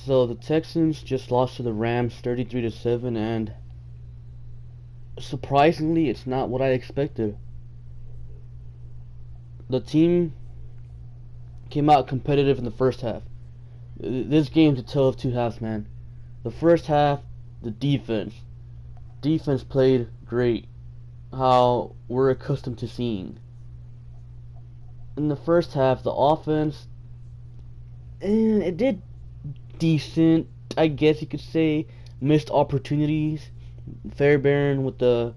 So the Texans just lost to the Rams 33-7, and surprisingly, it's not what I expected. The team came out competitive in the first half. This game's a tale of two halves, man. The first half, the defense played great, how we're accustomed to seeing. In the first half, the offense, it did decent, I guess you could say. Missed opportunities. Fairbairn with the,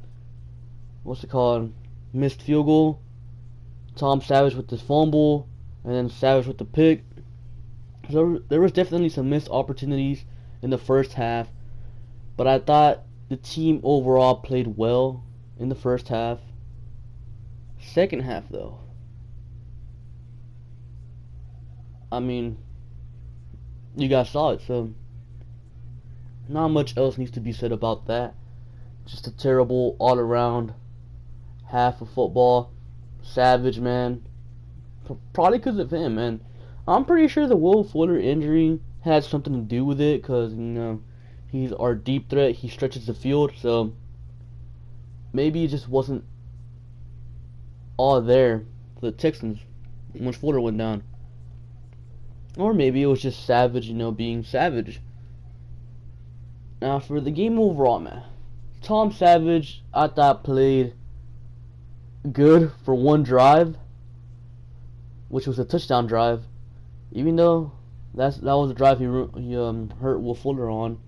what's it called, missed field goal. Tom Savage with the fumble, and then Savage with the pick. So there was definitely some missed opportunities in the first half, but I thought the team overall played well in the first half. Second half, though, I mean, you guys saw it, so not much else needs to be said about that. Just a terrible all-around half of football. Savage, man, probably because of him, man. I'm pretty sure the Will Fuller injury had something to do with it, because, he's our deep threat. He stretches the field, so maybe it just wasn't all there for the Texans when Fuller went down. Or maybe it was just Savage, being Savage. Now, for the game overall, man, Tom Savage, I thought, played good for one drive, which was a touchdown drive. Even though that was the drive he hurt Will Fuller on,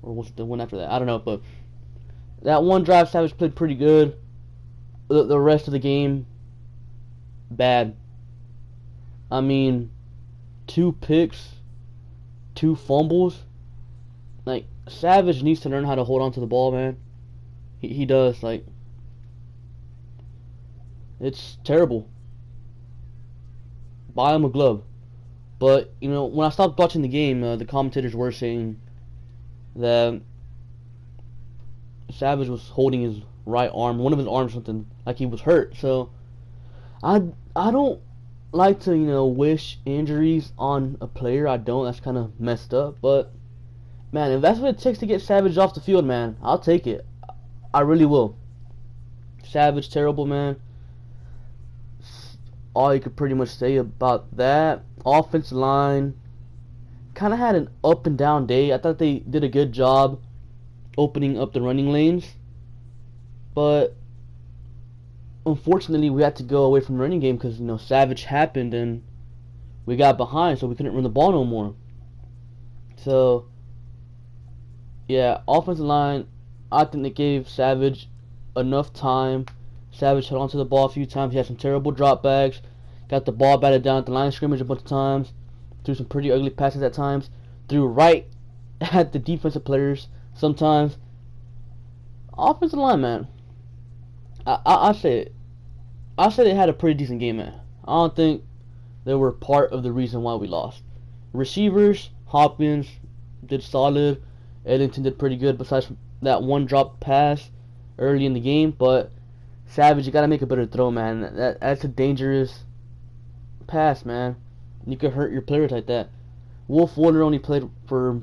or was it the one after that? I don't know, but that one drive Savage played pretty good. The rest of the game, bad. I mean, 2 picks, 2 fumbles. Like, Savage needs to learn how to hold on to the ball, man. He does. Like, it's terrible. Buy him a glove. But, when I stopped watching the game, the commentators were saying that Savage was holding his right arm, one of his arms, something like he was hurt. So I don't like to wish injuries on a player. I don't. That's kind of messed up. But man, if that's what it takes to get Savage off the field, man, I'll take it. I really will. Savage, terrible, man. All you could pretty much say about that. Offensive line kind of had an up and down day. I thought they did a good job opening up the running lanes, but unfortunately we had to go away from the running game because Savage happened and we got behind, so we couldn't run the ball no more. So yeah, offensive line, I think they gave Savage enough time. Savage held onto the ball a few times. He had some terrible dropbacks. Got the ball batted down at the line of scrimmage a bunch of times. Threw some pretty ugly passes at times. Threw right at the defensive players sometimes. Offensive line, man. I say it. I said they had a pretty decent game, man. I don't think they were part of the reason why we lost. Receivers, Hopkins did solid. Ellington did pretty good besides that one drop pass early in the game, but Savage, you gotta make a better throw, man. That's a dangerous pass, man. You could hurt your players like that. Will Fuller only played for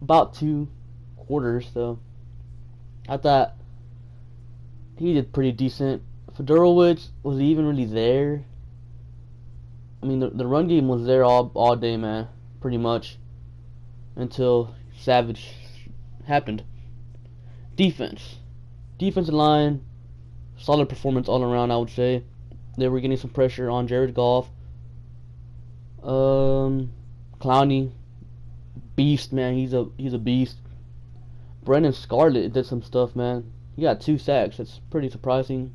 about 2 quarters, so I thought he did pretty decent. Fedorowicz, was he even really there? I mean, the run game was there all day, man, pretty much, until Savage happened. Defensive line, solid performance all around, I would say. They were getting some pressure on Jared Goff. Clowney, beast, man. He's a beast. Brendan Scarlett did some stuff, man. He got 2 sacks. That's pretty surprising.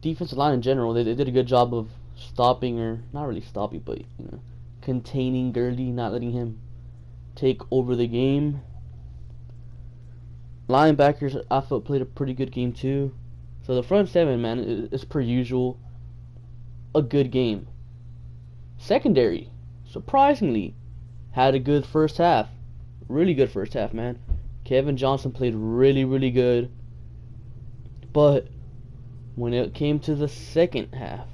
Defensive line in general, they did a good job of stopping, or not really stopping, but containing Gurley, not letting him take over the game. Linebackers, I felt, played a pretty good game too. So the front 7, man, is per usual a good game. Secondary, surprisingly, had a good first half. Really good first half, man. Kevin Johnson played really, really good. But when it came to the second half,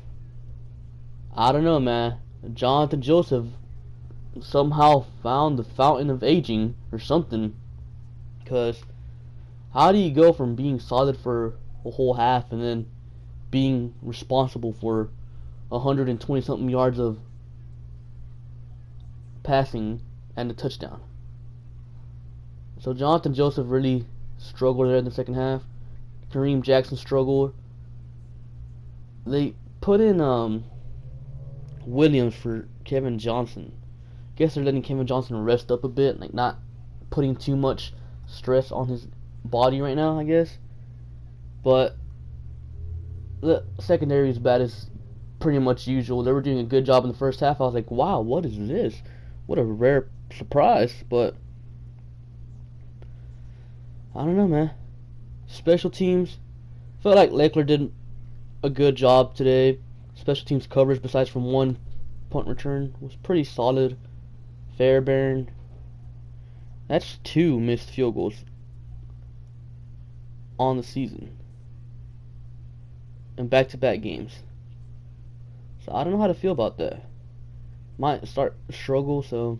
I don't know, man. Jonathan Joseph somehow found the fountain of aging or something. Because how do you go from being solid for a whole half and then being responsible for 120 something yards of passing and a touchdown? So Jonathan Joseph really struggled there in the second half. Kareem Jackson struggled. They put in Williams for Kevin Johnson. Guess they're letting Kevin Johnson rest up a bit, like not putting too much stress on his body right now, I guess. But the secondary is bad as pretty much usual. They were doing a good job in the first half. I was like, wow, what is this? What a rare surprise. But I don't know, man. Special teams, felt like Leckler did a good job today. Special teams coverage, besides from one punt return, was pretty solid. Fairbairn, that's 2 missed field goals on the season in back-to-back games. So I don't know how to feel about that. Might start to struggle. So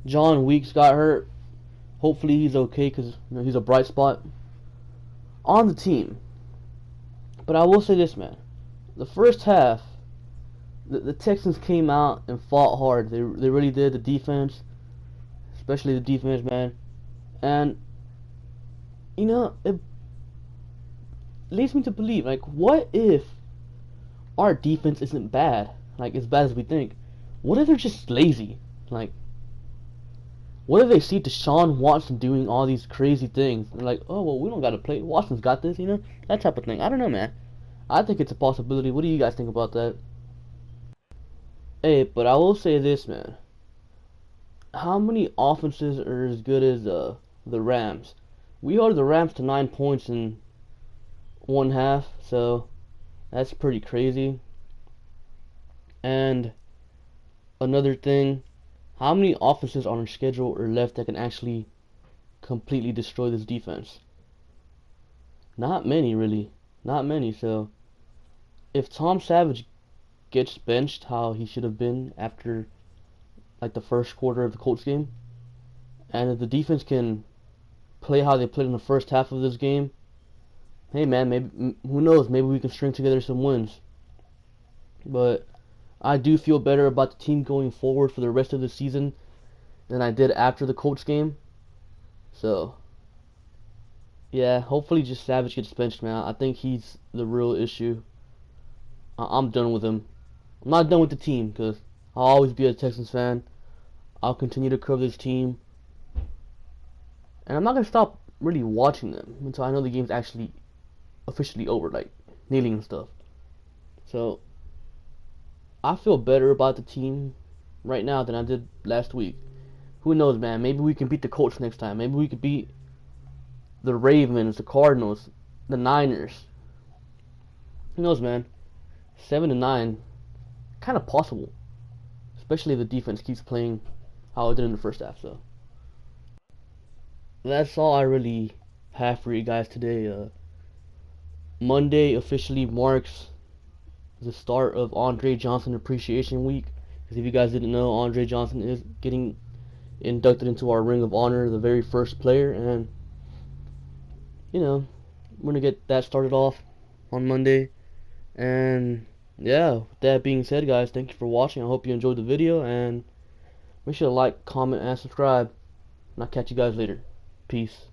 John Weeks got hurt. Hopefully he's okay, because he's a bright spot on the team. But I will say this, man. The first half, the Texans came out and fought hard. They really did. The defense, especially the defense, man. And it leads me to believe, like, what if our defense isn't bad, like as bad as we think? What if they're just lazy? Like, what if they see Deshaun Watson doing all these crazy things? They're like, oh, well, we don't got to play. Watson's got this, that type of thing. I don't know, man. I think it's a possibility. What do you guys think about that? Hey, but I will say this, man. How many offenses are as good as the Rams? We held the Rams to 9 points in one half, so that's pretty crazy. And another thing, how many offenses on our schedule are left that can actually completely destroy this defense? Not many, really. Not many. So if Tom Savage gets benched how he should have been after like the first quarter of the Colts game, and if the defense can play how they played in the first half of this game, hey man, maybe, who knows, maybe we can string together some wins. But I do feel better about the team going forward for the rest of the season than I did after the Colts game. So yeah, hopefully just Savage gets benched, man. I think he's the real issue. I'm done with him. I'm not done with the team, because I'll always be a Texans fan. I'll continue to cover this team. And I'm not going to stop really watching them until I know the game's actually officially over, like kneeling and stuff. So I feel better about the team right now than I did last week. Who knows, man? Maybe we can beat the Colts next time. Maybe we could beat the Ravens, the Cardinals, the Niners. Who knows, man? 7-9, kind of possible, especially if the defense keeps playing how it did in the first half. So that's all I really have for you guys today. Monday officially marks the start of Andre Johnson Appreciation Week. Because if you guys didn't know, Andre Johnson is getting inducted into our Ring of Honor, the very first player, and we're gonna get that started off on Monday. And yeah, with that being said, guys, thank you for watching. I hope you enjoyed the video, and make sure to like, comment, and subscribe. And I'll catch you guys later. Peace.